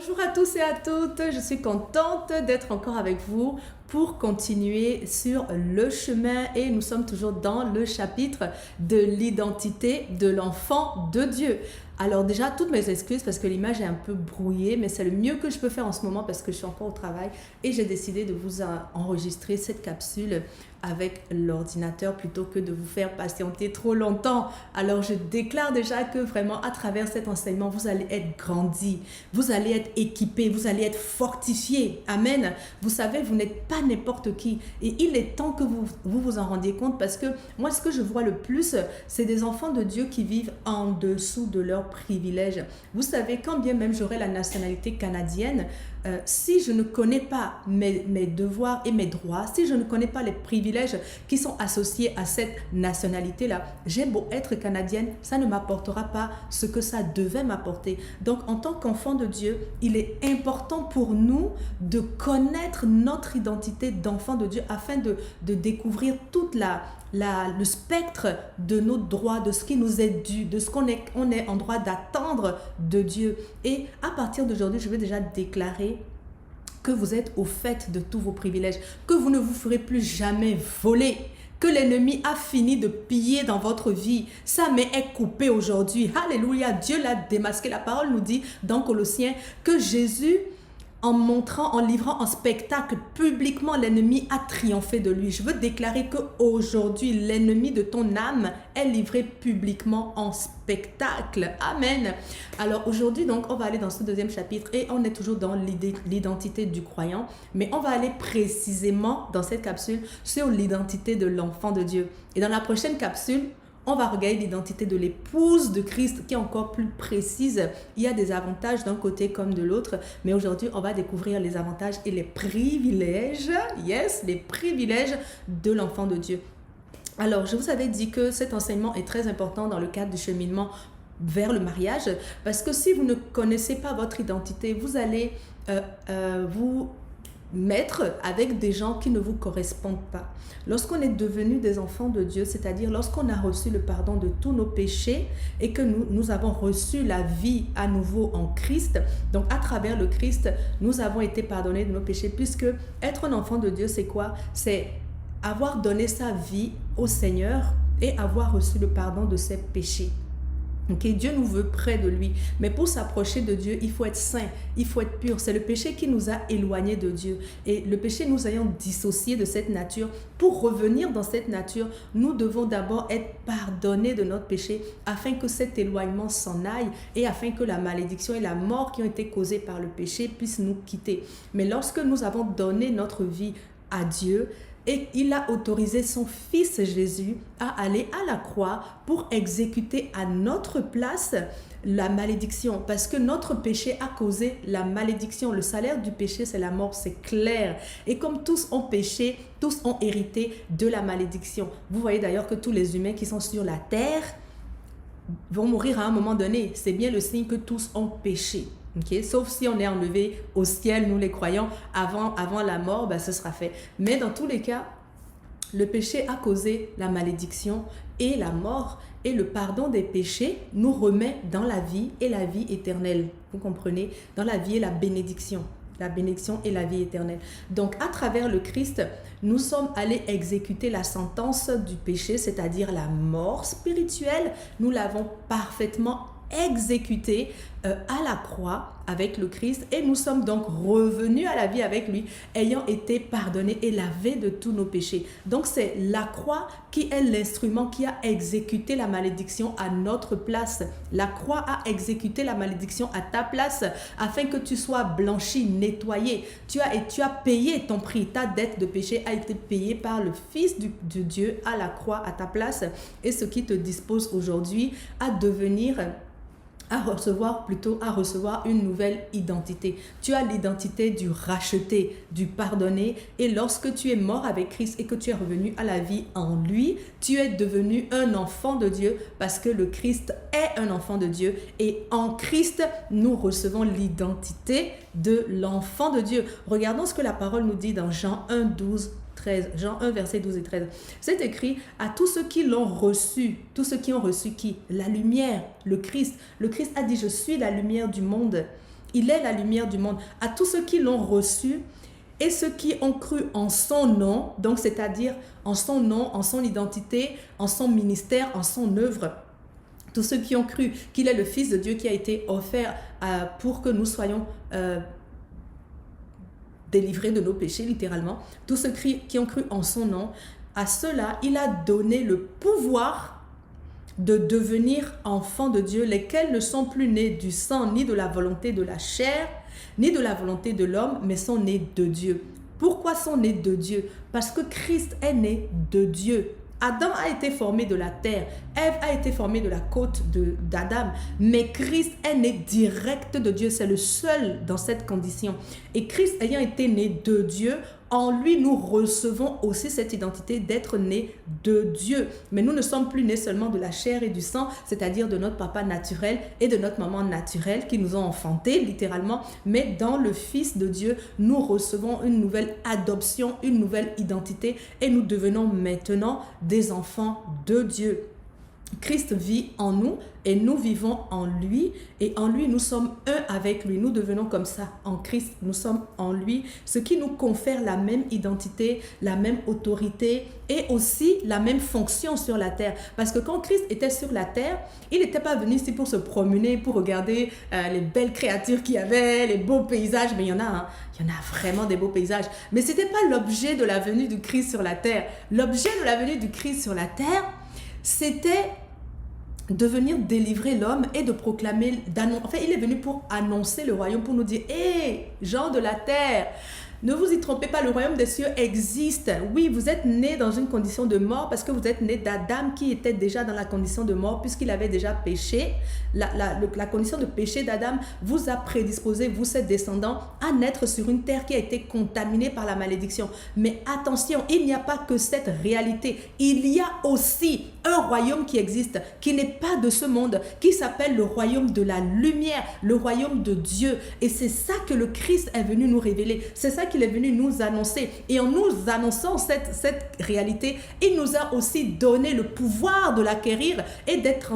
Bonjour à tous et à toutes, je suis contente d'être encore avec vous pour continuer sur le chemin et nous sommes toujours dans le chapitre de l'identité de l'enfant de Dieu. Alors déjà, toutes mes excuses parce que l'image est un peu brouillée, mais c'est le mieux que je peux faire en ce moment parce que je suis encore au travail et j'ai décidé de vous enregistrer cette capsule avec l'ordinateur plutôt que de vous faire patienter trop longtemps. Alors je déclare déjà que vraiment à travers cet enseignement, vous allez être grandi, vous allez être équipé, vous allez être fortifié. Amen. Vous savez, vous n'êtes pas n'importe qui et il est temps que vous en rendiez compte parce que moi, ce que je vois le plus, c'est des enfants de Dieu qui vivent en dessous de leurs privilèges. Vous savez, quand bien même j'aurai la nationalité canadienne, si je ne connais pas mes devoirs et mes droits, si je ne connais pas les privilèges qui sont associés à cette nationalité-là, j'ai beau être canadienne, ça ne m'apportera pas ce que ça devait m'apporter. Donc, en tant qu'enfant de Dieu, il est important pour nous de connaître notre identité d'enfant de Dieu afin de découvrir toute le spectre de nos droits, de ce qui nous est dû, de ce qu'on est en droit d'attendre de Dieu. Et à partir d'aujourd'hui, je vais déjà déclarer que vous êtes au fait de tous vos privilèges, que vous ne vous ferez plus jamais voler, que l'ennemi a fini de piller dans votre vie. Sa main est coupée aujourd'hui. Alléluia, Dieu l'a démasqué. La parole nous dit dans Colossiens que Jésus, en montrant, en livrant en spectacle publiquement, l'ennemi a triomphé de lui. Je veux déclarer qu'aujourd'hui, l'ennemi de ton âme est livré publiquement en spectacle. Amen. Alors aujourd'hui, donc, on va aller dans ce deuxième chapitre et on est toujours dans l'identité du croyant, mais on va aller précisément dans cette capsule sur l'identité de l'enfant de Dieu. Et dans la prochaine capsule, on va regarder l'identité de l'épouse de Christ qui est encore plus précise. Il y a des avantages d'un côté comme de l'autre, mais aujourd'hui, on va découvrir les avantages et les privilèges, yes, les privilèges de l'enfant de Dieu. Alors, je vous avais dit que cet enseignement est très important dans le cadre du cheminement vers le mariage, parce que si vous ne connaissez pas votre identité, vous allez vous mettre avec des gens qui ne vous correspondent pas. Lorsqu'on est devenu des enfants de Dieu, c'est-à-dire lorsqu'on a reçu le pardon de tous nos péchés et que nous avons reçu la vie à nouveau en Christ, donc à travers le Christ, nous avons été pardonnés de nos péchés, puisque être un enfant de Dieu, c'est quoi? C'est avoir donné sa vie au Seigneur et avoir reçu le pardon de ses péchés. Okay, Dieu nous veut près de lui, mais pour s'approcher de Dieu, il faut être saint, il faut être pur. C'est le péché qui nous a éloignés de Dieu et le péché nous ayant dissociés de cette nature. Pour revenir dans cette nature, nous devons d'abord être pardonnés de notre péché afin que cet éloignement s'en aille et afin que la malédiction et la mort qui ont été causées par le péché puissent nous quitter. Mais lorsque nous avons donné notre vie à Dieu, et il a autorisé son fils Jésus à aller à la croix pour exécuter à notre place la malédiction. Parce que notre péché a causé la malédiction. Le salaire du péché, c'est la mort, c'est clair. Et comme tous ont péché, tous ont hérité de la malédiction. Vous voyez d'ailleurs que tous les humains qui sont sur la terre vont mourir à un moment donné. C'est bien le signe que tous ont péché. Okay? Sauf si on est enlevé au ciel, nous les croyants, avant la mort, ben, ce sera fait. Mais dans tous les cas, le péché a causé la malédiction et la mort. Et le pardon des péchés nous remet dans la vie et la vie éternelle. Vous comprenez? Dans la vie et la bénédiction. La bénédiction et la vie éternelle. Donc, à travers le Christ, nous sommes allés exécuter la sentence du péché, c'est-à-dire la mort spirituelle. Nous l'avons parfaitement exécuté à la croix avec le Christ et nous sommes donc revenus à la vie avec lui, ayant été pardonnés et lavés de tous nos péchés. Donc c'est la croix qui est l'instrument qui a exécuté la malédiction à notre place. La croix a exécuté la malédiction à ta place afin que tu sois blanchi, nettoyé. Tu as payé ton prix. Ta dette de péché a été payée par le Fils de Dieu à la croix à ta place et ce qui te dispose aujourd'hui à devenir à recevoir une nouvelle identité. Tu as l'identité du racheté, du pardonné, et lorsque tu es mort avec Christ et que tu es revenu à la vie en lui, tu es devenu un enfant de Dieu parce que le Christ est un enfant de Dieu et en Christ, nous recevons l'identité de l'enfant de Dieu. Regardons ce que la parole nous dit dans Jean 1, 12, 13, Jean 1, verset 12 et 13. C'est écrit à tous ceux qui l'ont reçu. Tous ceux qui ont reçu qui? La lumière, le Christ. Le Christ a dit, je suis la lumière du monde. Il est la lumière du monde. À tous ceux qui l'ont reçu et ceux qui ont cru en son nom, donc c'est-à-dire en son nom, en son identité, en son ministère, en son œuvre, tous ceux qui ont cru qu'il est le Fils de Dieu qui a été offert pour que nous soyons délivrés de nos péchés, littéralement. Tous ceux qui ont cru en son nom, à ceux-là, il a donné le pouvoir de devenir enfants de Dieu, lesquels ne sont plus nés du sang, ni de la volonté de la chair, ni de la volonté de l'homme, mais sont nés de Dieu. Pourquoi sont nés de Dieu? Parce que Christ est né de Dieu. Adam a été formé de la terre, Ève a été formée de la côte d'Adam, mais Christ est né direct de Dieu, c'est le seul dans cette condition. Et Christ ayant été né de Dieu, en lui nous recevons aussi cette identité d'être né de Dieu. Mais nous ne sommes plus nés seulement de la chair et du sang, c'est-à-dire de notre papa naturel et de notre maman naturelle qui nous ont enfantés littéralement, mais dans le Fils de Dieu, nous recevons une nouvelle adoption, une nouvelle identité et nous devenons maintenant des enfants de Dieu. Christ vit en nous et nous vivons en lui et en lui nous sommes un avec lui, nous devenons comme ça en Christ, nous sommes en lui, ce qui nous confère la même identité, la même autorité et aussi la même fonction sur la terre, parce que quand Christ était sur la terre, il n'était pas venu ici pour se promener, pour regarder les belles créatures qu'il y avait, les beaux paysages, mais il y en a, hein. Il y en a vraiment des beaux paysages, mais ce n'était pas l'objet de la venue du Christ sur la terre. L'objet de la venue du Christ sur la terre, c'était de venir délivrer l'homme et de proclamer, enfin il est venu pour annoncer le royaume, pour nous dire, hé, gens de la terre, ne vous y trompez pas, le royaume des cieux existe. Oui, vous êtes nés dans une condition de mort parce que vous êtes nés d'Adam qui était déjà dans la condition de mort puisqu'il avait déjà péché. La condition de péché d'Adam vous a prédisposé, vous, ses descendants, à naître sur une terre qui a été contaminée par la malédiction. Mais attention, il n'y a pas que cette réalité. Il y a aussi un royaume qui existe, qui n'est pas de ce monde, qui s'appelle le royaume de la lumière, le royaume de Dieu. Et c'est ça que le Christ est venu nous révéler. C'est ça qu'il est venu nous annoncer. Et en nous annonçant cette réalité, il nous a aussi donné le pouvoir de l'acquérir et d'être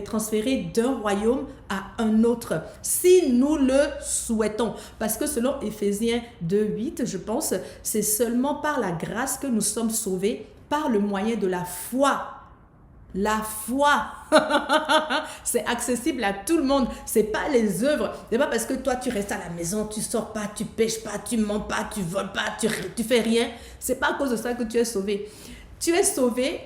transféré d'un royaume à un autre, si nous le souhaitons. Parce que selon Éphésiens 2:8, je pense, c'est seulement par la grâce que nous sommes sauvés, par le moyen de la foi. La foi, c'est accessible à tout le monde. C'est pas les œuvres. C'est pas parce que toi tu restes à la maison, tu sors pas, tu pêches pas, tu mens pas, tu voles pas, tu fais rien. C'est pas à cause de ça que tu es sauvé. Tu es sauvé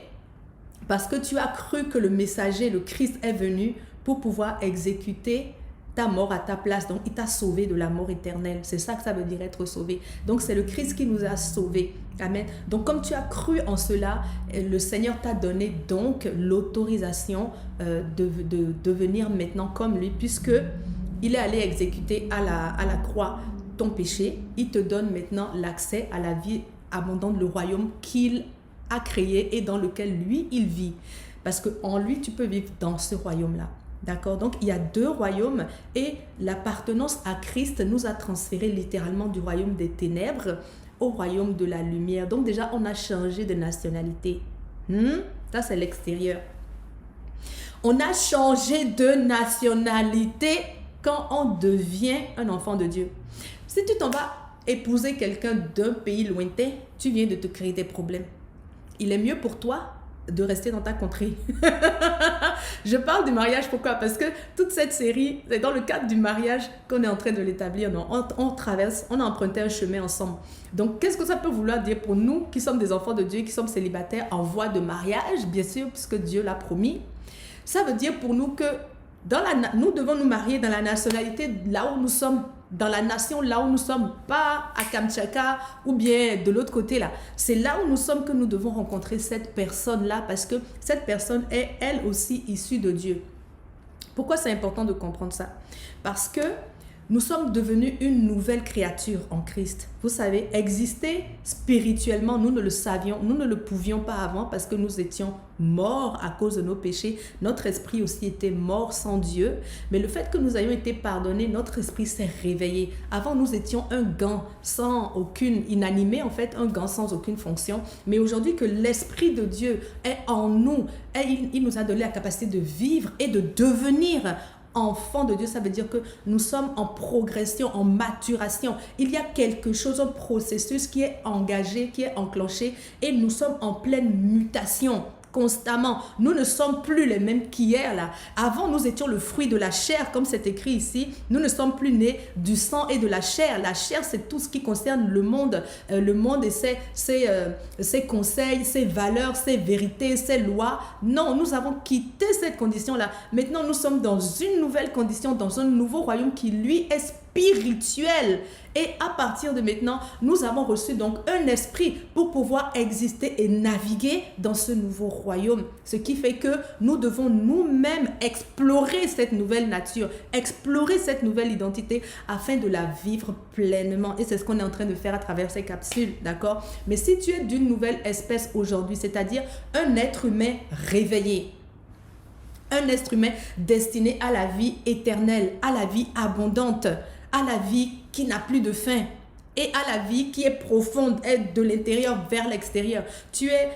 parce que tu as cru que le messager, le Christ est venu pour pouvoir exécuter ta mort à ta place. Donc, il t'a sauvé de la mort éternelle. C'est ça que ça veut dire être sauvé. Donc, c'est le Christ qui nous a sauvés. Amen. Donc, comme tu as cru en cela, le Seigneur t'a donné donc l'autorisation de devenir maintenant comme lui, puisque il est allé exécuter à la croix ton péché. Il te donne maintenant l'accès à la vie abondante, le royaume qu'il a créé et dans lequel lui, il vit. Parce qu'en lui, tu peux vivre dans ce royaume-là. D'accord? Donc, il y a deux royaumes et l'appartenance à Christ nous a transféré littéralement du royaume des ténèbres au royaume de la lumière. Donc, déjà, on a changé de nationalité. Ça, c'est l'extérieur. On a changé de nationalité quand on devient un enfant de Dieu. Si tu t'en vas épouser quelqu'un d'un pays lointain, tu viens de te créer des problèmes. Il est mieux pour toi de rester dans ta contrée. Je parle du mariage, pourquoi? Parce que toute cette série, c'est dans le cadre du mariage qu'on est en train de l'établir. On traverse, on a emprunté un chemin ensemble. Donc, qu'est-ce que ça peut vouloir dire pour nous qui sommes des enfants de Dieu, qui sommes célibataires en voie de mariage, bien sûr, puisque Dieu l'a promis. Ça veut dire pour nous que nous devons nous marier dans la nationalité là où nous sommes, dans la nation là où nous sommes, pas à Kamtchatka ou bien de l'autre côté là. C'est là où nous sommes que nous devons rencontrer cette personne-là parce que cette personne est elle aussi issue de Dieu. Pourquoi c'est important de comprendre ça? Parce que nous sommes devenus une nouvelle créature en Christ. Vous savez, exister spirituellement, nous ne le savions, nous ne le pouvions pas avant parce que nous étions morts à cause de nos péchés. Notre esprit aussi était mort sans Dieu. Mais le fait que nous ayons été pardonnés, notre esprit s'est réveillé. Avant, nous étions un gant sans aucune, inanimé en fait, un gant sans aucune fonction. Mais aujourd'hui que l'esprit de Dieu est en nous, et il nous a donné la capacité de vivre et de devenir enfants de Dieu, ça veut dire que nous sommes en progression, en maturation. Il y a quelque chose, un processus qui est engagé, qui est enclenché et nous sommes en pleine mutation. Constamment. Nous ne sommes plus les mêmes qu'hier là. Avant, nous étions le fruit de la chair, comme c'est écrit ici. Nous ne sommes plus nés du sang et de la chair. La chair, c'est tout ce qui concerne le monde et ses conseils, ses valeurs, ses vérités, ses lois. Non, nous avons quitté cette condition-là. Maintenant, nous sommes dans une nouvelle condition, dans un nouveau royaume qui, lui, est spirituel. Et à partir de maintenant, nous avons reçu donc un esprit pour pouvoir exister et naviguer dans ce nouveau royaume. Ce qui fait que nous devons nous-mêmes explorer cette nouvelle nature, explorer cette nouvelle identité afin de la vivre pleinement. Et c'est ce qu'on est en train de faire à travers ces capsules, d'accord? Mais si tu es d'une nouvelle espèce aujourd'hui, c'est-à-dire un être humain réveillé, un être humain destiné à la vie éternelle, à la vie abondante, à la vie qui n'a plus de fin et à la vie qui est profonde, est de l'intérieur vers l'extérieur. Tu es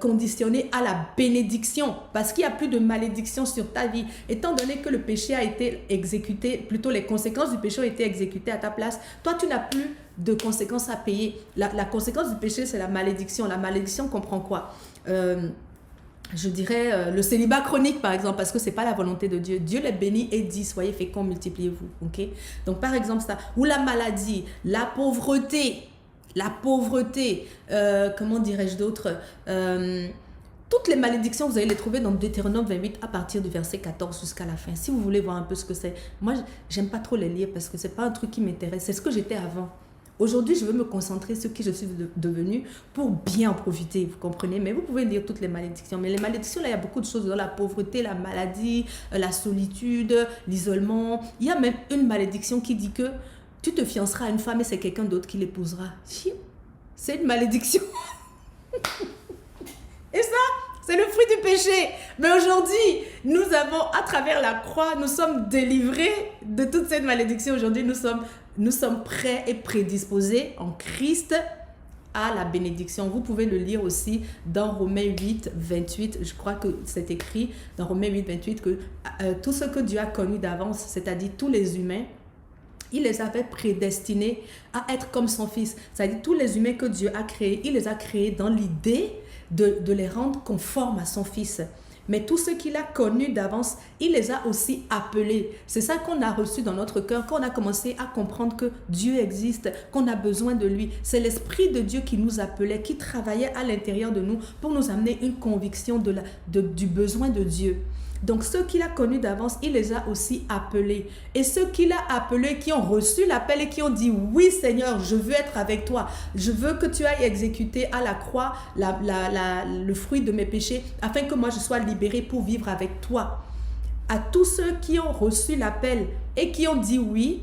conditionné à la bénédiction parce qu'il n'y a plus de malédiction sur ta vie. Étant donné que le péché a été exécuté, plutôt les conséquences du péché ont été exécutées à ta place, toi tu n'as plus de conséquences à payer. La conséquence du péché, c'est la malédiction. La malédiction comprend quoi? Je dirais le célibat chronique par exemple, parce que c'est pas la volonté de Dieu. Dieu les bénit et dit soyez féconds, multipliez-vous, ok? Donc par exemple ça, ou la maladie, la pauvreté, comment dirais-je d'autre, toutes les malédictions, vous allez les trouver dans Deutéronome 28 à partir du verset 14 jusqu'à la fin. Si vous voulez voir un peu ce que c'est, moi j'aime pas trop les lire parce que c'est pas un truc qui m'intéresse, c'est ce que j'étais avant. Aujourd'hui, je veux me concentrer sur qui je suis devenue pour bien en profiter, vous comprenez? Mais vous pouvez lire toutes les malédictions. Mais les malédictions, là, il y a beaucoup de choses dans la pauvreté, la maladie, la solitude, l'isolement. Il y a même une malédiction qui dit que tu te fianceras à une femme et c'est quelqu'un d'autre qui l'épousera. C'est une malédiction. Et ça, c'est le fruit du péché. Mais aujourd'hui, nous avons, à travers la croix, nous sommes délivrés de toute cette malédiction. Aujourd'hui, nous sommes prêts et prédisposés en Christ à la bénédiction. Vous pouvez le lire aussi dans Romains 8, 28. Je crois que c'est écrit dans Romains 8, 28 que tout ce que Dieu a connu d'avance, c'est-à-dire tous les humains, il les avait prédestinés à être comme son Fils. C'est-à-dire tous les humains que Dieu a créés, il les a créés dans l'idée de les rendre conformes à son Fils. Mais tout ce qu'il a connu d'avance, il les a aussi appelés. C'est ça qu'on a reçu dans notre cœur, quand on a commencé à comprendre que Dieu existe, qu'on a besoin de lui. C'est l'Esprit de Dieu qui nous appelait, qui travaillait à l'intérieur de nous pour nous amener une conviction du besoin de Dieu. Donc ceux qu'il a connus d'avance, il les a aussi appelés. Et ceux qu'il a appelés, qui ont reçu l'appel et qui ont dit « Oui Seigneur, je veux être avec toi. Je veux que tu ailles exécuter à la croix le fruit de mes péchés afin que moi je sois libéré pour vivre avec toi. » À tous ceux qui ont reçu l'appel et qui ont dit « Oui »,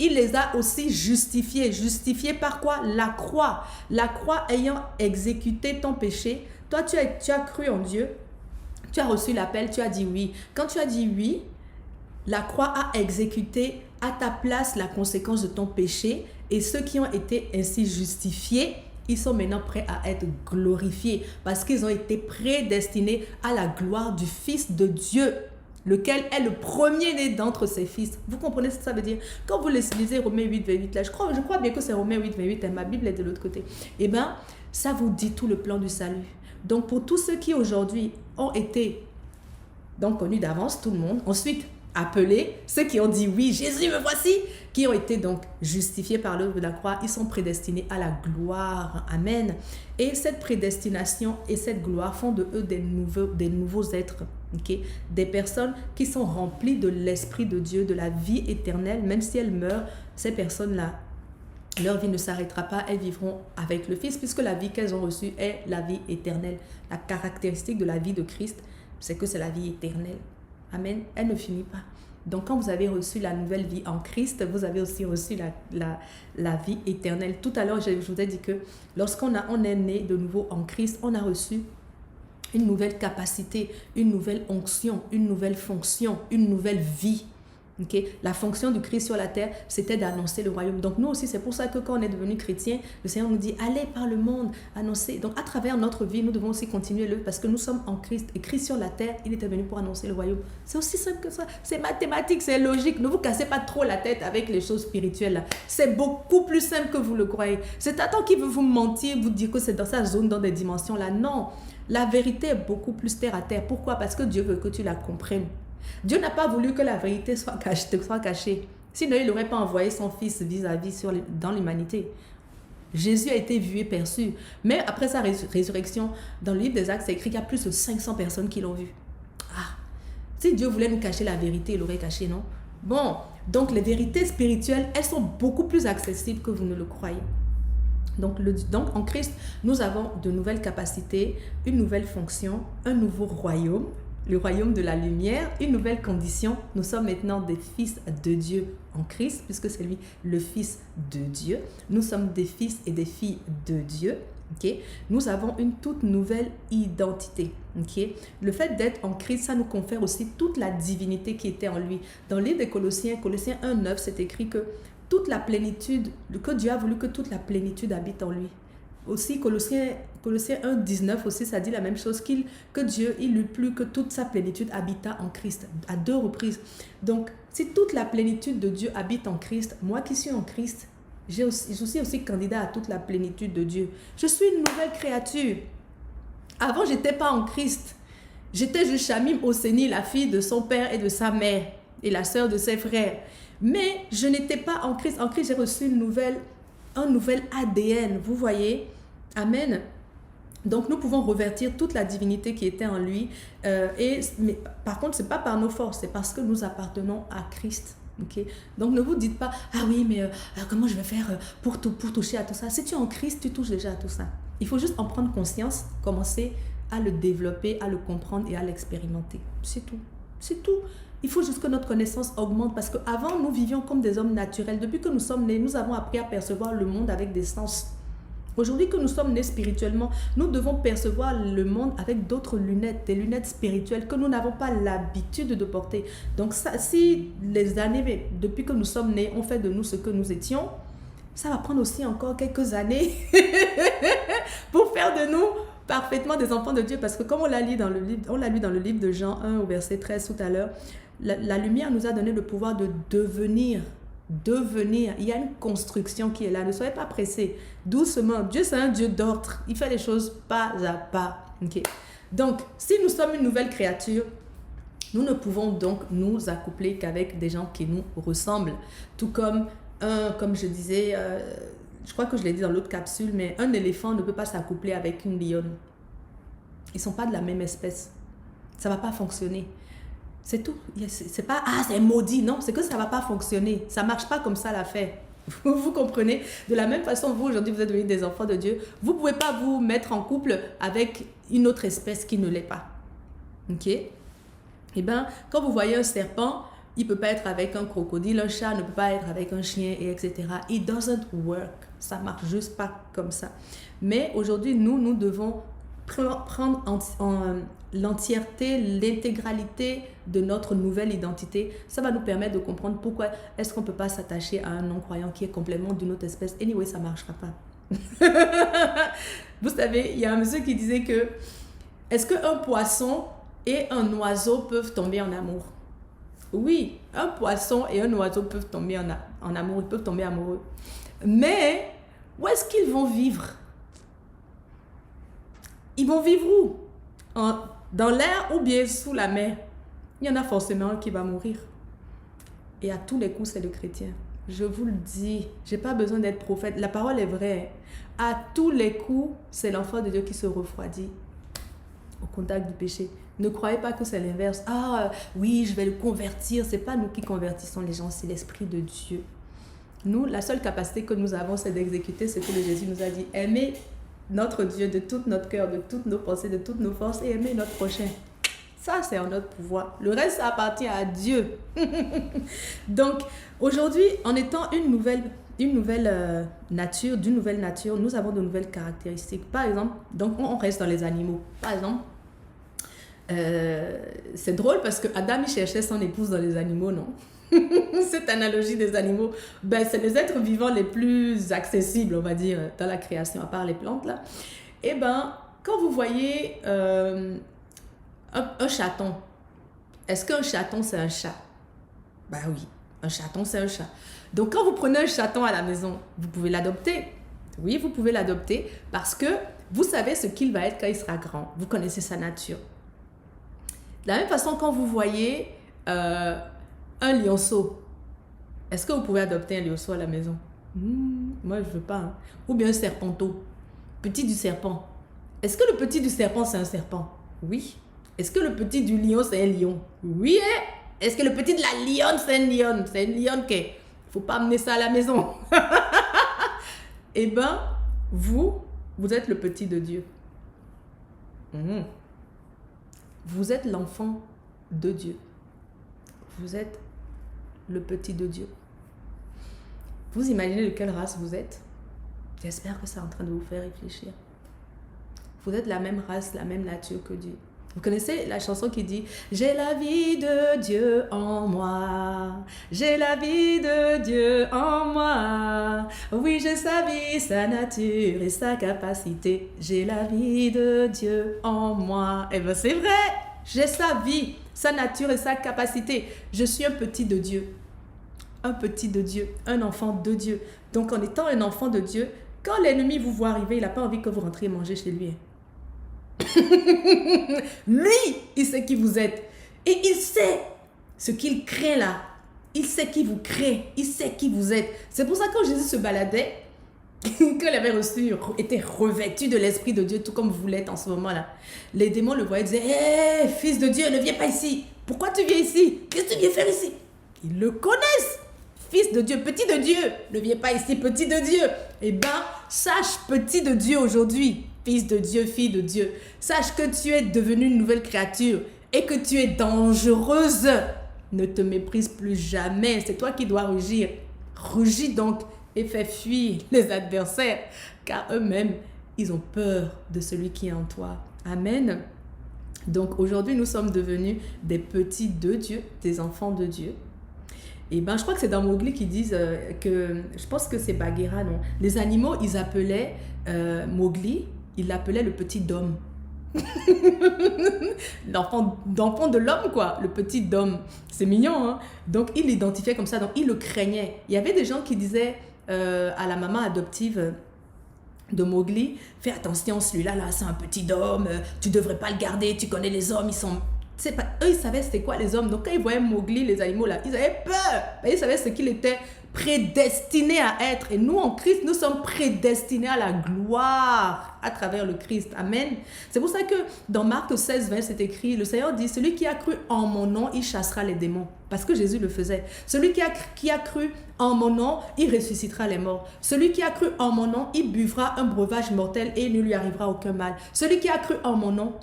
il les a aussi justifiés. Justifiés par quoi? La croix. La croix ayant exécuté ton péché, toi tu as cru en Dieu. Tu as reçu l'appel, tu as dit oui. Quand tu as dit oui, la croix a exécuté à ta place la conséquence de ton péché et ceux qui ont été ainsi justifiés, ils sont maintenant prêts à être glorifiés parce qu'ils ont été prédestinés à la gloire du Fils de Dieu, lequel est le premier-né d'entre ses fils. Vous comprenez ce que ça veut dire? Quand vous lisez Romains 8, 28, là, je crois bien que c'est Romains 8, 28, ma Bible est de l'autre côté. Eh bien, ça vous dit tout le plan du salut. Donc, pour tous ceux qui aujourd'hui ont été donc connus d'avance, tout le monde, ensuite appelés, ceux qui ont dit oui, Jésus me voici, qui ont été donc justifiés par l'œuvre de la croix, ils sont prédestinés à la gloire. Amen. Et cette prédestination et cette gloire font de eux des nouveaux êtres, okay? Des personnes qui sont remplies de l'Esprit de Dieu, de la vie éternelle, même si elles meurent, ces personnes-là, leur vie ne s'arrêtera pas, elles vivront avec le Fils, puisque la vie qu'elles ont reçue est la vie éternelle. La caractéristique de la vie de Christ, c'est que c'est la vie éternelle. Amen. Elle ne finit pas. Donc, quand vous avez reçu la nouvelle vie en Christ, vous avez aussi reçu la vie éternelle. Tout à l'heure, je vous ai dit que lorsqu'on est né de nouveau en Christ, on a reçu une nouvelle capacité, une nouvelle onction, une nouvelle fonction, une nouvelle vie. Ok, la fonction du Christ sur la terre, c'était d'annoncer le royaume. Donc nous aussi, c'est pour ça que quand on est devenu chrétien, le Seigneur nous dit, allez par le monde, annoncer. Donc à travers notre vie, nous devons aussi continuer parce que nous sommes en Christ. Et Christ sur la terre, il était venu pour annoncer le royaume. C'est aussi simple que ça. C'est mathématique, c'est logique. Ne vous cassez pas trop la tête avec les choses spirituelles là. C'est beaucoup plus simple que vous le croyez. C'est Satan qui veut vous mentir, vous dire que c'est dans sa zone, dans des dimensions là. Non, la vérité est beaucoup plus terre à terre. Pourquoi? Parce que Dieu veut que tu la comprennes. Dieu n'a pas voulu que la vérité soit cachée. Sinon, il n'aurait pas envoyé son Fils vis-à-vis dans l'humanité. Jésus a été vu et perçu. Mais après sa résurrection, dans le livre des Actes, c'est écrit qu'il y a plus de 500 personnes qui l'ont vu. Ah, si Dieu voulait nous cacher la vérité, il l'aurait caché, non? Bon, donc les vérités spirituelles, elles sont beaucoup plus accessibles que vous ne le croyez. Donc en Christ, nous avons de nouvelles capacités, une nouvelle fonction, un nouveau royaume, le royaume de la lumière, une nouvelle condition. Nous sommes maintenant des fils de Dieu en Christ, puisque c'est lui le Fils de Dieu. Nous sommes des fils et des filles de Dieu. Okay? Nous avons une toute nouvelle identité. Okay? Le fait d'être en Christ, ça nous confère aussi toute la divinité qui était en lui. Dans le livre des Colossiens 1:9, c'est écrit que toute la plénitude, que Dieu a voulu que toute la plénitude habite en lui. Aussi, Colossiens 1:19 aussi, ça dit la même chose, que Dieu, il eut plu que toute sa plénitude habita en Christ, à 2 reprises. Donc, si toute la plénitude de Dieu habite en Christ, moi qui suis en Christ, je suis aussi candidat à toute la plénitude de Dieu. Je suis une nouvelle créature. Avant, je n'étais pas en Christ. J'étais juste Shamim Oseni, la fille de son père et de sa mère, et la sœur de ses frères. Mais je n'étais pas en Christ. En Christ, j'ai reçu un nouvel ADN, vous voyez. Amen. Donc, nous pouvons revertir toute la divinité qui était en lui. Mais, par contre, ce n'est pas par nos forces, c'est parce que nous appartenons à Christ. Okay? Donc, ne vous dites pas, ah oui, mais comment je vais faire pour toucher à tout ça? Si tu es en Christ, tu touches déjà à tout ça. Il faut juste en prendre conscience, commencer à le développer, à le comprendre et à l'expérimenter. C'est tout. C'est tout. Il faut juste que notre connaissance augmente parce qu'avant, nous vivions comme des hommes naturels. Depuis que nous sommes nés, nous avons appris à percevoir le monde avec des sens. Aujourd'hui que nous sommes nés spirituellement, nous devons percevoir le monde avec d'autres lunettes, des lunettes spirituelles que nous n'avons pas l'habitude de porter. Donc ça, si les années depuis que nous sommes nés ont fait de nous ce que nous étions, ça va prendre aussi encore quelques années pour faire de nous parfaitement des enfants de Dieu. Parce que comme on l'a lu dans le livre de Jean 1 au verset 13 tout à l'heure, la lumière nous a donné le pouvoir de devenir. Il y a une construction qui est là. Ne soyez pas pressés. Doucement. Dieu, c'est un Dieu d'ordre. Il fait les choses pas à pas. Okay? Donc, si nous sommes une nouvelle créature, nous ne pouvons donc nous accoupler qu'avec des gens qui nous ressemblent. Tout comme je disais, je crois que je l'ai dit dans l'autre capsule, mais un éléphant ne peut pas s'accoupler avec une lionne. Ils ne sont pas de la même espèce. Ça ne va pas fonctionner. C'est tout. C'est pas, c'est maudit. Non, c'est que ça ne va pas fonctionner. Ça ne marche pas comme ça l'affaire. Vous comprenez? De la même façon, vous, aujourd'hui, vous êtes devenus des enfants de Dieu. Vous ne pouvez pas vous mettre en couple avec une autre espèce qui ne l'est pas. OK? Eh bien, quand vous voyez un serpent, il ne peut pas être avec un crocodile. Un chat ne peut pas être avec un chien, et etc. It doesn't work. Ça ne marche juste pas comme ça. Mais aujourd'hui, nous devons prendre l'entièreté, l'intégralité de notre nouvelle identité. Ça va nous permettre de comprendre pourquoi est-ce qu'on ne peut pas s'attacher à un non-croyant qui est complètement d'une autre espèce. Anyway, ça ne marchera pas. Vous savez, il y a un monsieur qui disait que est-ce qu'un poisson et un oiseau peuvent tomber en amour? Oui, un poisson et un oiseau peuvent tomber en amour, ils peuvent tomber amoureux. Mais où est-ce qu'ils vont vivre? Ils vont vivre où? Dans l'air ou bien sous la mer? Il y en a forcément un qui va mourir. Et à tous les coups, c'est le chrétien. Je vous le dis, je n'ai pas besoin d'être prophète. La parole est vraie. À tous les coups, c'est l'enfant de Dieu qui se refroidit au contact du péché. Ne croyez pas que c'est l'inverse. Ah oui, je vais le convertir. Ce n'est pas nous qui convertissons les gens, c'est l'Esprit de Dieu. Nous, la seule capacité que nous avons, c'est d'exécuter ce que le Jésus nous a dit. Aimer notre Dieu de tout notre cœur, de toutes nos pensées, de toutes nos forces et aimer notre prochain. Ça, c'est en notre pouvoir. Le reste, ça appartient à Dieu. Donc, aujourd'hui, en étant d'une nouvelle nature, nous avons de nouvelles caractéristiques. Par exemple, donc on reste dans les animaux. Par exemple, c'est drôle parce que Adam il cherchait son épouse dans les animaux, non? Cette analogie des animaux, ben, c'est les êtres vivants les plus accessibles, on va dire, dans la création, à part les plantes, là. Eh ben, quand vous voyez un chaton, est-ce qu'un chaton, c'est un chat? Ben oui, un chaton, c'est un chat. Donc, quand vous prenez un chaton à la maison, vous pouvez l'adopter. Oui, vous pouvez l'adopter parce que vous savez ce qu'il va être quand il sera grand. Vous connaissez sa nature. De la même façon, quand vous voyez un lionceau, est-ce que vous pouvez adopter un lionceau à la maison? Moi, je ne veux pas. Hein. Ou bien un serpenteau, petit du serpent. Est-ce que le petit du serpent, c'est un serpent? Oui. Est-ce que le petit du lion, c'est un lion? Oui. Hein? Est-ce que le petit de la lionne, c'est un lion? C'est une lionne qui... Il ne faut pas amener ça à la maison. Eh bien, vous êtes le petit de Dieu. Vous êtes l'enfant de Dieu. Vous êtes le petit de Dieu. Vous imaginez de quelle race vous êtes? J'espère que c'est en train de vous faire réfléchir. Vous êtes la même race, la même nature que Dieu. Vous connaissez la chanson qui dit « J'ai la vie de Dieu en moi, j'ai la vie de Dieu en moi. Oui, j'ai sa vie, sa nature et sa capacité. J'ai la vie de Dieu en moi. » Eh bien, c'est vrai, j'ai sa vie, sa nature et sa capacité. Je suis un petit de Dieu. Un petit de Dieu, un enfant de Dieu. Donc, en étant un enfant de Dieu, quand l'ennemi vous voit arriver, il n'a pas envie que vous rentriez manger chez lui. Lui, il sait qui vous êtes. Et il sait ce qu'il crée là. Il sait qui vous crée. Il sait qui vous êtes. C'est pour ça que quand Jésus se baladait, qu'il avait reçu, était revêtu de l'Esprit de Dieu, tout comme vous l'êtes en ce moment-là. Les démons le voyaient et disaient « Hé, fils de Dieu, ne viens pas ici. Pourquoi tu viens ici? Qu'est-ce que tu viens faire ici ?» Ils le connaissent. Fils de Dieu, petit de Dieu, ne viens pas ici, petit de Dieu. Eh bien, sache, petit de Dieu aujourd'hui, fils de Dieu, fille de Dieu, sache que tu es devenue une nouvelle créature et que tu es dangereuse. Ne te méprise plus jamais, c'est toi qui dois rugir. Rugis donc et fais fuir les adversaires, car eux-mêmes, ils ont peur de celui qui est en toi. Amen. Donc aujourd'hui, nous sommes devenus des petits de Dieu, des enfants de Dieu. Et ben, je crois que c'est dans Mowgli qu'ils disent que, je pense que c'est Bagheera, non? Les animaux, ils appelaient Mowgli, ils l'appelaient le petit Dom. L'enfant de l'homme, quoi, le petit Dom. C'est mignon, hein? Donc, ils l'identifiaient comme ça, donc ils le craignaient. Il y avait des gens qui disaient à la maman adoptive de Mowgli, fais attention, celui-là, là, c'est un petit Dom, tu devrais pas le garder, tu connais les hommes, ils sont... C'est pas, eux, ils savaient c'était quoi les hommes. Donc, quand ils voyaient Mowgli, les animaux, là, ils avaient peur. Ils savaient ce qu'il était prédestiné à être. Et nous, en Christ, nous sommes prédestinés à la gloire à travers le Christ. Amen. C'est pour ça que dans Marc 16, 20, c'est écrit, le Seigneur dit, celui qui a cru en mon nom, il chassera les démons. Parce que Jésus le faisait. Celui qui a cru en mon nom, il ressuscitera les morts. Celui qui a cru en mon nom, il buvra un breuvage mortel et il ne lui arrivera aucun mal. Celui qui a cru en mon nom,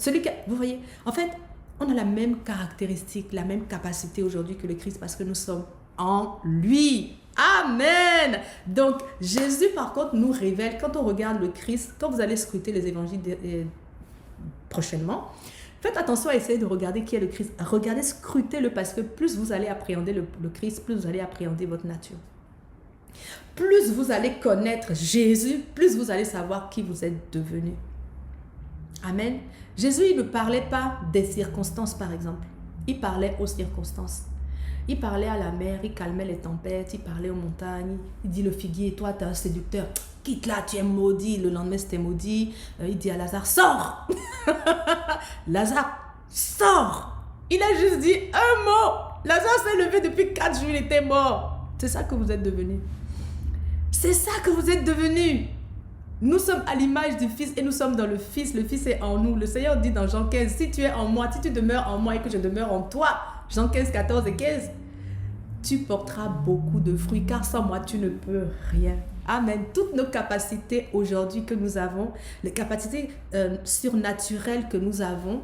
vous voyez, en fait, on a la même caractéristique, la même capacité aujourd'hui que le Christ parce que nous sommes en lui. Amen. Donc, Jésus, par contre, nous révèle, quand on regarde le Christ, quand vous allez scruter les évangiles prochainement, faites attention à essayer de regarder qui est le Christ. Regardez, scrutez-le parce que plus vous allez appréhender le Christ, plus vous allez appréhender votre nature. Plus vous allez connaître Jésus, plus vous allez savoir qui vous êtes devenu. Amen. Jésus, il ne parlait pas des circonstances, par exemple. Il parlait aux circonstances. Il parlait à la mer, il calmait les tempêtes, il parlait aux montagnes. Il dit, le figuier, toi, tu es un séducteur. Quitte là, tu es maudit. Le lendemain, c'était maudit. Il dit à Lazare, sors. Lazare, sors. Il a juste dit un mot. Lazare s'est levé depuis 4 jours, il était mort. C'est ça que vous êtes devenu. C'est ça que vous êtes devenu. Nous sommes à l'image du Fils et nous sommes dans le Fils. Le Fils est en nous. Le Seigneur dit dans Jean 15, si tu es en moi, si tu demeures en moi et que je demeure en toi, Jean 15, 14 et 15, tu porteras beaucoup de fruits car sans moi, tu ne peux rien. Amen. Toutes nos capacités aujourd'hui que nous avons, les capacités surnaturelles que nous avons,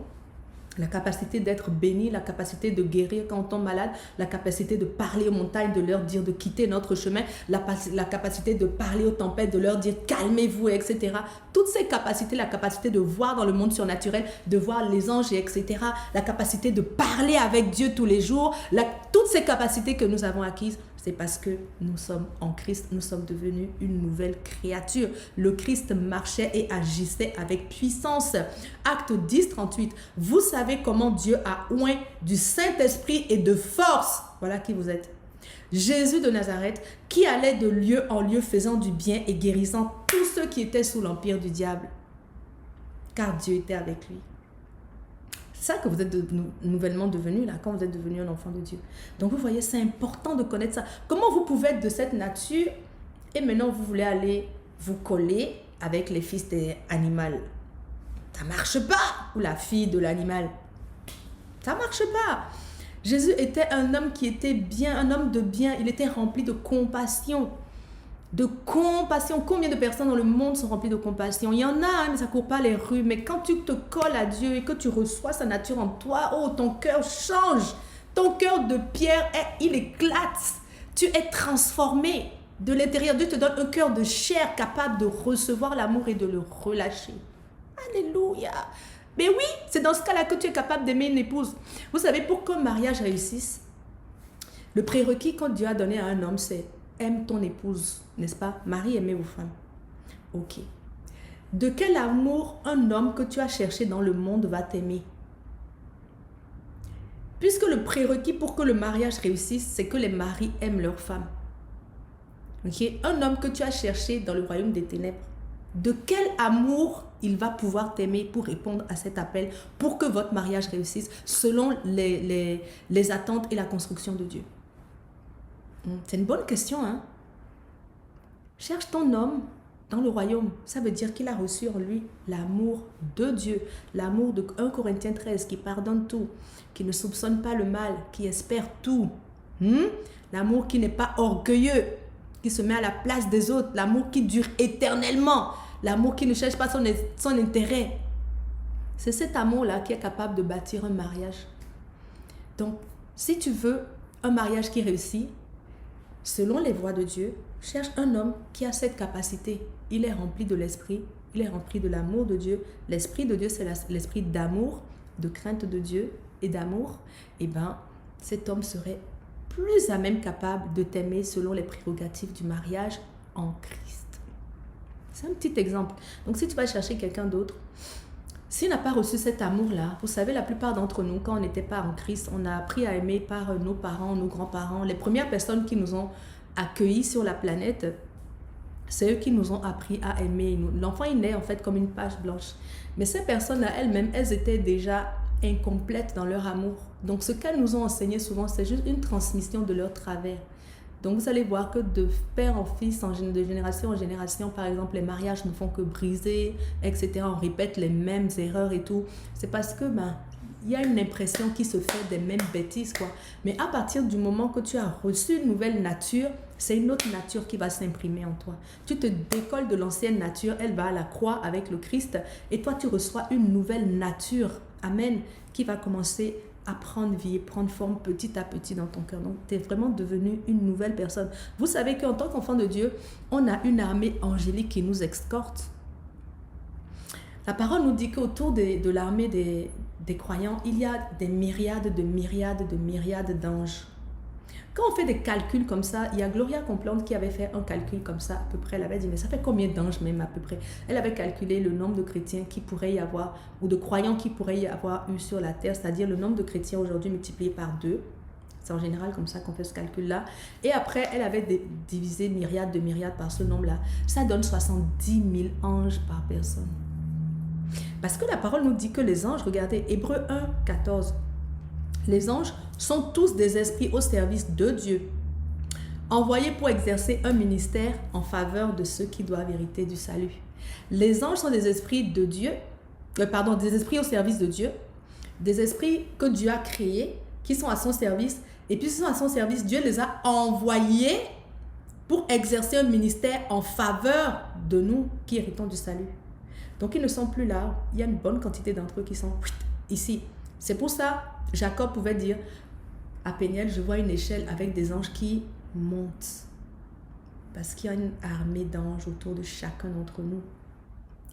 La capacité d'être béni, la capacité de guérir quand on tombe malade, la capacité de parler aux montagnes, de leur dire de quitter notre chemin, la capacité de parler aux tempêtes, de leur dire calmez-vous, etc. Toutes ces capacités, la capacité de voir dans le monde surnaturel, de voir les anges, etc. La capacité de parler avec Dieu tous les jours, toutes ces capacités que nous avons acquises, c'est parce que nous sommes en Christ, nous sommes devenus une nouvelle créature. Le Christ marchait et agissait avec puissance. Acte 10, 38. Vous savez comment Dieu a oint du Saint-Esprit et de force. Voilà qui vous êtes. Jésus de Nazareth, qui allait de lieu en lieu faisant du bien et guérissant tous ceux qui étaient sous l'empire du diable. Car Dieu était avec lui. C'est ça que vous êtes nouvellement devenu là, quand vous êtes devenu un enfant de Dieu. Donc vous voyez, c'est important de connaître ça. Comment vous pouvez être de cette nature et maintenant vous voulez aller vous coller avec les fils des animaux. Ça ne marche pas. Ou la fille de l'animal. Ça ne marche pas. Jésus était un homme qui était bien, un homme de bien. Il était rempli de compassion. De compassion. Combien de personnes dans le monde sont remplies de compassion? Il y en a, mais ça ne court pas les rues. Mais quand tu te colles à Dieu et que tu reçois sa nature en toi, oh, ton cœur change. Ton cœur de pierre, il éclate. Tu es transformé de l'intérieur. Dieu te donne un cœur de chair capable de recevoir l'amour et de le relâcher. Alléluia. Mais oui, c'est dans ce cas-là que tu es capable d'aimer une épouse. Vous savez, pour qu'un mariage réussisse, le prérequis que Dieu a donné à un homme, c'est aime ton épouse, n'est-ce pas? Marie, aimez vos femmes. Ok. De quel amour un homme que tu as cherché dans le monde va t'aimer? Puisque le prérequis pour que le mariage réussisse, c'est que les maris aiment leurs femmes. Ok? Un homme que tu as cherché dans le royaume des ténèbres, de quel amour il va pouvoir t'aimer pour répondre à cet appel, pour que votre mariage réussisse selon les attentes et la construction de Dieu? C'est une bonne question, hein? Cherche ton homme dans le royaume. Ça veut dire qu'il a reçu en lui l'amour de Dieu. L'amour de 1 Corinthiens 13 qui pardonne tout, qui ne soupçonne pas le mal, qui espère tout. L'amour qui n'est pas orgueilleux, qui se met à la place des autres. L'amour qui dure éternellement. L'amour qui ne cherche pas son intérêt. C'est cet amour-là qui est capable de bâtir un mariage. Donc, si tu veux un mariage qui réussit, selon les voies de Dieu, cherche un homme qui a cette capacité. Il est rempli de l'esprit, il est rempli de l'amour de Dieu. L'esprit de Dieu, c'est l'esprit d'amour, de crainte de Dieu et d'amour. Et bien, cet homme serait plus à même capable de t'aimer selon les prérogatives du mariage en Christ. C'est un petit exemple. Donc, si tu vas chercher quelqu'un d'autre, s'il n'a pas reçu cet amour-là, vous savez, la plupart d'entre nous, quand on n'était pas en Christ, on a appris à aimer par nos parents, nos grands-parents. Les premières personnes qui nous ont accueillis sur la planète, c'est eux qui nous ont appris à aimer. L'enfant, il naît en fait comme une page blanche. Mais ces personnes-là, elles-mêmes, elles étaient déjà incomplètes dans leur amour. Donc, ce qu'elles nous ont enseigné souvent, c'est juste une transmission de leur travers. Donc, vous allez voir que de père en fils, de génération en génération, par exemple, les mariages ne font que briser, etc. On répète les mêmes erreurs et tout. C'est parce que, il y a une impression qui se fait des mêmes bêtises, quoi. Mais à partir du moment que tu as reçu une nouvelle nature, c'est une autre nature qui va s'imprimer en toi. Tu te décolles de l'ancienne nature, elle va à la croix avec le Christ, et toi, tu reçois une nouvelle nature, amen, qui va commencer à prendre vie, prendre forme petit à petit dans ton cœur. Donc, tu es vraiment devenu une nouvelle personne. Vous savez qu'en tant qu'enfant de Dieu, on a une armée angélique qui nous escorte. La parole nous dit qu'autour de l'armée des croyants, il y a des myriades d'anges. Quand on fait des calculs comme ça, il y a Gloria Complante qui avait fait un calcul comme ça à peu près. Elle avait dit, mais ça fait combien d'anges même à peu près? Elle avait calculé le nombre de chrétiens qui pourrait y avoir, ou de croyants qui pourrait y avoir eu sur la terre, c'est-à-dire le nombre de chrétiens aujourd'hui multiplié par 2. C'est en général comme ça qu'on fait ce calcul-là. Et après, elle avait divisé myriades par ce nombre-là. Ça donne 70 000 anges par personne. Parce que la parole nous dit que les anges, regardez, Hébreux 1, 14, les anges sont tous des esprits au service de Dieu, envoyés pour exercer un ministère en faveur de ceux qui doivent hériter du salut. Les anges sont des esprits de Dieu, des esprits au service de Dieu, des esprits que Dieu a créés, qui sont à son service, et puis ils sont à son service, Dieu les a envoyés pour exercer un ministère en faveur de nous qui héritons du salut. Donc ils ne sont plus là, il y a une bonne quantité d'entre eux qui sont ici. C'est pour ça, Jacob pouvait dire, à Péniel, je vois une échelle avec des anges qui montent. Parce qu'il y a une armée d'anges autour de chacun d'entre nous.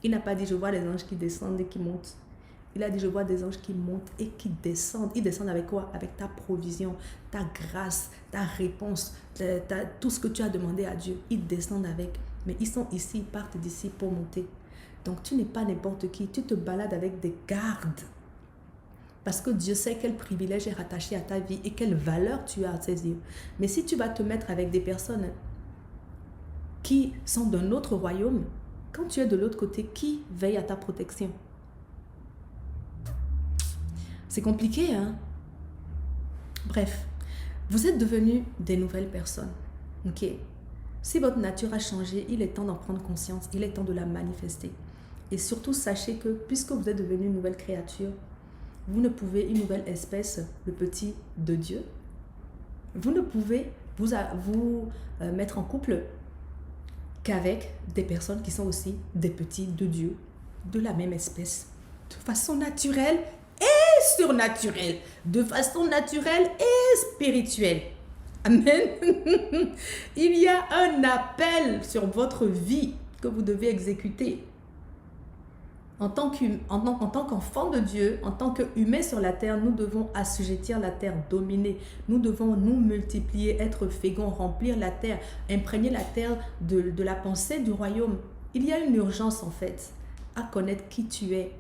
Il n'a pas dit, je vois des anges qui descendent et qui montent. Il a dit, je vois des anges qui montent et qui descendent. Ils descendent avec quoi? Avec ta provision, ta grâce, ta réponse, tout ce que tu as demandé à Dieu. Ils descendent avec. Mais ils sont ici, ils partent d'ici pour monter. Donc tu n'es pas n'importe qui. Tu te balades avec des gardes. Parce que Dieu sait quel privilège est rattaché à ta vie et quelle valeur tu as à ses yeux. Mais si tu vas te mettre avec des personnes qui sont d'un autre royaume, quand tu es de l'autre côté, qui veille à ta protection? C'est compliqué, hein? Bref, vous êtes devenus des nouvelles personnes, ok? Si votre nature a changé, il est temps d'en prendre conscience, il est temps de la manifester. Et surtout, sachez que puisque vous êtes devenus une nouvelle créature, vous ne pouvez, une nouvelle espèce, le petit de Dieu, vous ne pouvez vous mettre en couple qu'avec des personnes qui sont aussi des petits de Dieu, de la même espèce, de façon naturelle et surnaturelle, de façon naturelle et spirituelle. Amen. Il y a un appel sur votre vie que vous devez exécuter. En tant qu'enfant de Dieu, en tant qu'humain sur la terre, nous devons assujettir la terre, dominer. Nous devons nous multiplier, être féconds, remplir la terre, imprégner la terre de la pensée du royaume. Il y a une urgence en fait à connaître qui tu es.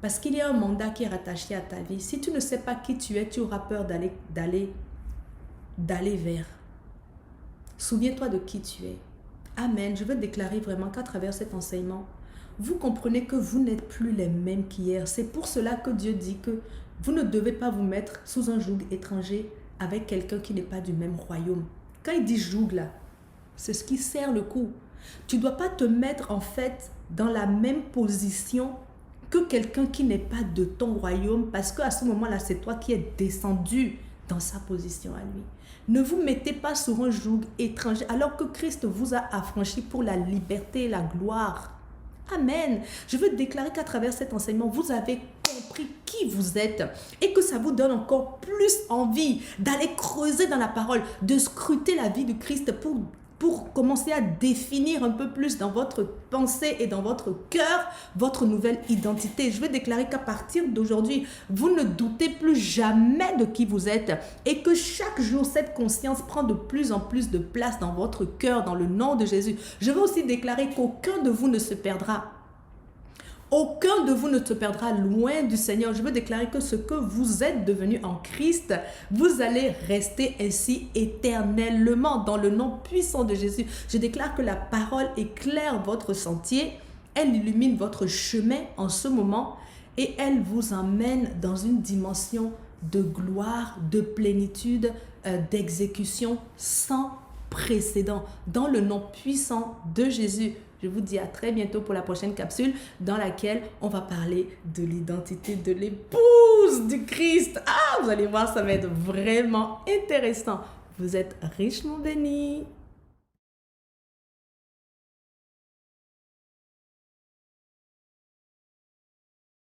Parce qu'il y a un mandat qui est rattaché à ta vie. Si tu ne sais pas qui tu es, tu auras peur d'aller vers. Souviens-toi de qui tu es. Amen. Je veux déclarer vraiment qu'à travers cet enseignement, vous comprenez que vous n'êtes plus les mêmes qu'hier. C'est pour cela que Dieu dit que vous ne devez pas vous mettre sous un joug étranger avec quelqu'un qui n'est pas du même royaume. Quand il dit joug là, c'est ce qui sert le coup. Tu ne dois pas te mettre en fait dans la même position que quelqu'un qui n'est pas de ton royaume, parce qu'à ce moment-là, c'est toi qui es descendu dans sa position à lui. Ne vous mettez pas sur un joug étranger alors que Christ vous a affranchi pour la liberté et la gloire. Amen. Je veux déclarer qu'à travers cet enseignement, vous avez compris qui vous êtes et que ça vous donne encore plus envie d'aller creuser dans la parole, de scruter la vie de Christ pour commencer à définir un peu plus dans votre pensée et dans votre cœur votre nouvelle identité. Je veux déclarer qu'à partir d'aujourd'hui, vous ne doutez plus jamais de qui vous êtes et que chaque jour, cette conscience prend de plus en plus de place dans votre cœur, dans le nom de Jésus. Je veux aussi déclarer qu'aucun de vous ne se perdra. Aucun de vous ne se perdra loin du Seigneur. Je veux déclarer que ce que vous êtes devenu en Christ, vous allez rester ainsi éternellement dans le nom puissant de Jésus. Je déclare que la parole éclaire votre sentier, elle illumine votre chemin en ce moment et elle vous emmène dans une dimension de gloire, de plénitude, d'exécution sans précédent. Dans le nom puissant de Jésus, je vous dis à très bientôt pour la prochaine capsule dans laquelle on va parler de l'identité de l'épouse du Christ. Ah, vous allez voir, ça va être vraiment intéressant. Vous êtes richement bénis.